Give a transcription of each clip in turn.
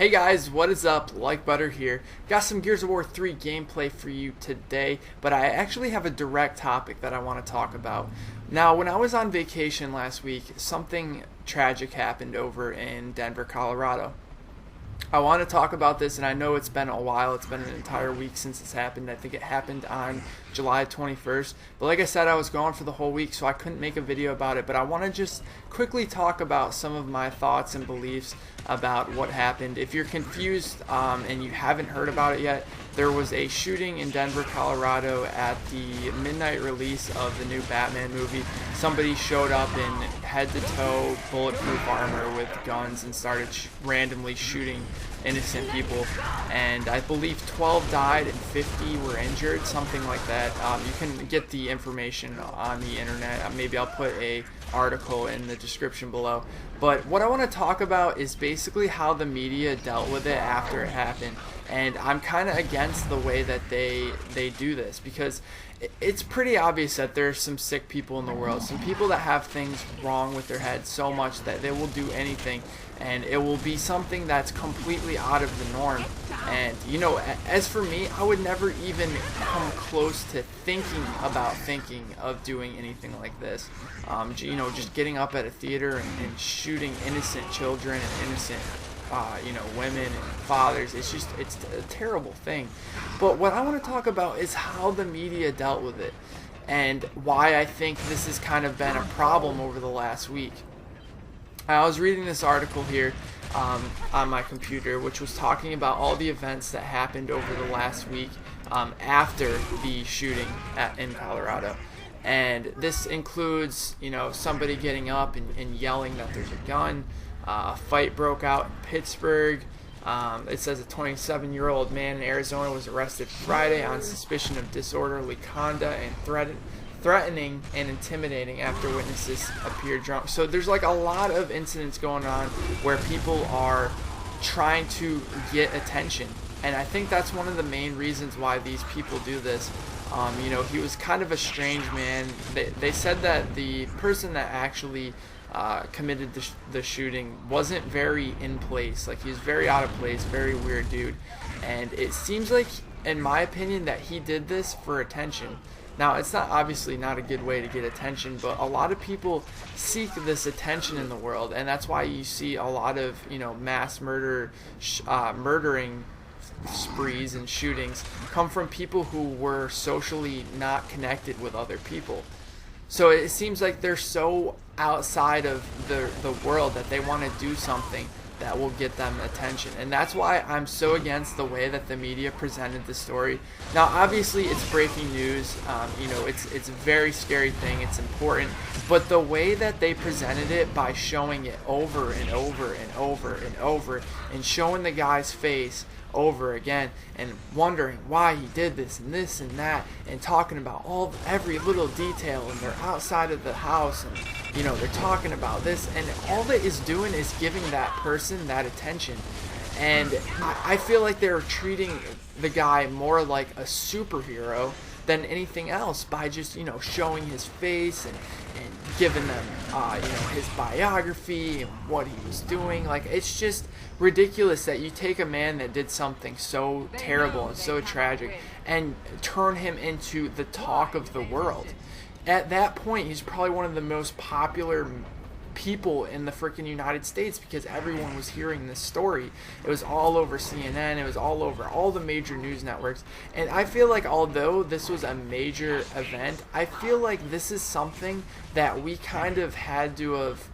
Hey guys, what is up? Like Butter here. Got some Gears of War 3 gameplay for you today, but I actually have a direct topic that I want to talk about. Now, when I was on vacation last week, something tragic happened over in Denver, Colorado. I want to talk about this, and I know it's been a while. It's been an entire week since it's happened. I think it happened on July 21st. But like I said, I was gone for the whole week, so I couldn't make a video about it. But I want to just quickly talk about some of my thoughts and beliefs about what happened. If you're confused and you haven't heard about it yet, there was a shooting in Denver, Colorado at the midnight release of the new Batman movie. Somebody showed up in head-to-toe bulletproof armor with guns and started randomly shooting innocent people, and I believe 12 died and 50 were injured, something like that. You can get the information on the internet. Maybe I'll put a article in the description below. But what I want to talk about is basically how the media dealt with it after it happened, and I'm kind of against the way that they do this, because it's pretty obvious that there's some sick people in the world, some people that have things wrong with their heads so much that they will do anything, and it will be something that's completely out of the norm. And you know, as for me, I would never even come close to thinking of doing anything like this. You know, just getting up at a theater and shooting innocent children and innocent women and fathers. It's a terrible thing. But what I want to talk about is how the media dealt with it, and why I think this has kind of been a problem over the last week. I was reading this article here on my computer, which was talking about all the events that happened over the last week after the shooting in Colorado. And this includes, somebody getting up and yelling that there's a gun. A fight broke out in Pittsburgh. It says a 27-year-old man in Arizona was arrested Friday on suspicion of disorderly conduct and threatening and intimidating after witnesses appeared drunk. So there's like a lot of incidents going on where people are trying to get attention, and I think that's one of the main reasons why these people do this. He was kind of a strange man. They said that the person that actually committed the shooting wasn't very in place. Like, he was very out of place, very weird dude. And it seems like, in my opinion, that he did this for attention. Now, it's obviously not a good way to get attention, but a lot of people seek this attention in the world, and that's why you see a lot of, mass murdering sprees and shootings come from people who were socially not connected with other people. So it seems like they're so outside of the world that they want to do something that will get them attention. And that's why I'm so against the way that the media presented the story. Now, obviously, it's breaking news. It's a very scary thing. It's important. But the way that they presented it, by showing it over and over and over and over, and showing the guy's face over again, and wondering why he did this and that, and talking about every little detail, and they're outside of the house, and they're talking about this, and all that is doing is giving that person that attention. And I feel like they're treating the guy more like a superhero than anything else by just showing his face and giving them his biography and what he was doing. Like, it's just ridiculous that you take a man that did something so terrible and so tragic and turn him into the talk of the world. At that point, he's probably one of the most popular people in the freaking United States, because everyone was hearing this story. It was all over CNN, it was all over all the major news networks. And I feel like, although this was a major event, I feel like this is something that we kind of had to have,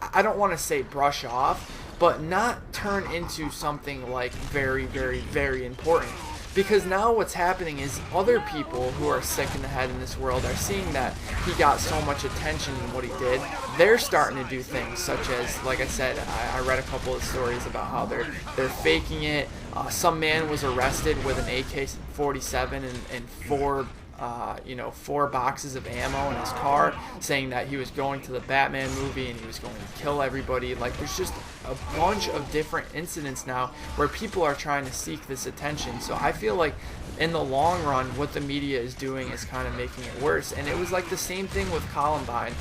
I don't want to say brush off, but not turn into something like very, very, very important. Because now what's happening is other people who are sick in the head in this world are seeing that he got so much attention in what he did. They're starting to do things such as, like I said, I read a couple of stories about how they're faking it. Some man was arrested with an AK-47 and four boxes of ammo in his car, saying that he was going to the Batman movie and he was going to kill everybody. Like, there's just a bunch of different incidents now where people are trying to seek this attention. So I feel like in the long run, what the media is doing is kind of making it worse. And it was like the same thing with Columbine.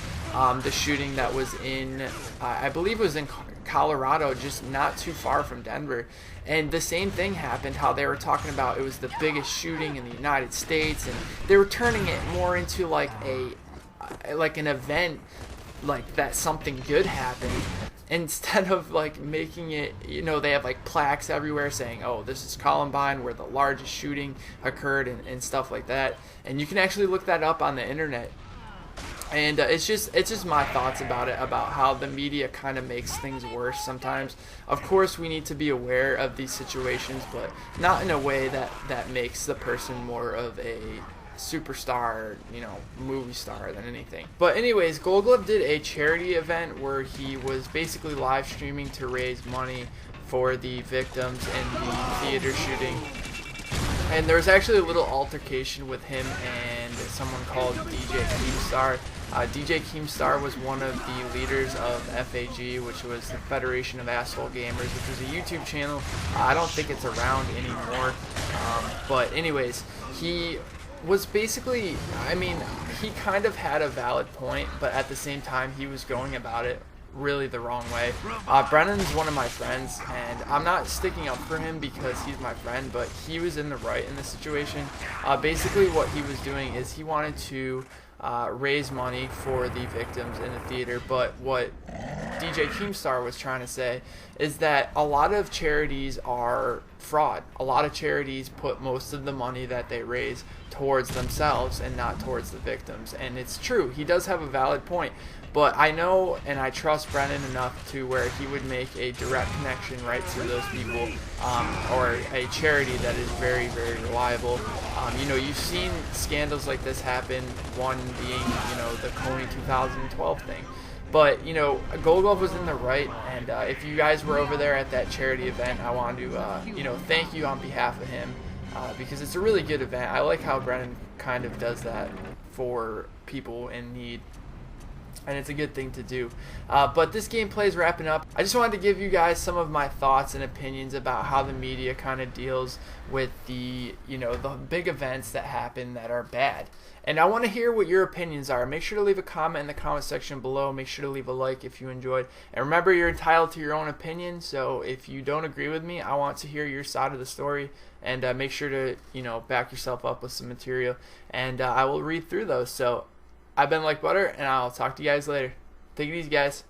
the shooting that was in, I believe it was in Colorado, just not too far from Denver. And the same thing happened, how they were talking about it was the biggest shooting in the United States, and they were turning it more into like an event, like that something good happened, instead of like making it, they have like plaques everywhere saying, oh, this is Columbine where the largest shooting occurred, and stuff like that. And you can actually look that up on the internet. And it's just my thoughts about it, about how the media kind of makes things worse sometimes. Of course, we need to be aware of these situations, but not in a way that makes the person more of a superstar, movie star than anything. But anyways, Gold Glove did a charity event where he was basically live streaming to raise money for the victims in the theater shooting. And there was actually a little altercation with him and someone called DJ Keemstar. DJ Keemstar was one of the leaders of FAG, which was the Federation of Asshole Gamers, which was a YouTube channel. I don't think it's around anymore. But anyways, he was basically, he kind of had a valid point, but at the same time, he was going about it really the wrong way. Brennan's one of my friends, and I'm not sticking up for him because he's my friend, but he was in the right in this situation. Basically what he was doing is he wanted to raise money for the victims in the theater, but what DJ Keemstar was trying to say is that a lot of charities are fraud. A lot of charities put most of the money that they raise towards themselves and not towards the victims, and it's true. He does have a valid point. But I know and I trust Brennan enough to where he would make a direct connection right to those people, or a charity that is very, very reliable. You've seen scandals like this happen, one being, the Coney 2012 thing. But, Gold Glove was in the right, and if you guys were over there at that charity event, I wanted to, thank you on behalf of him, because it's a really good event. I like how Brennan kind of does that for people in need, and it's a good thing to do. But this gameplay is wrapping up. I just wanted to give you guys some of my thoughts and opinions about how the media kind of deals with the big events that happen that are bad. And I want to hear what your opinions are. Make sure to leave a comment in the comment section below. Make sure to leave a like if you enjoyed. And remember, you're entitled to your own opinion. So if you don't agree with me, I want to hear your side of the story. And make sure to, back yourself up with some material. And I will read through those. So I've been Like Butter, and I'll talk to you guys later. Take it easy, guys.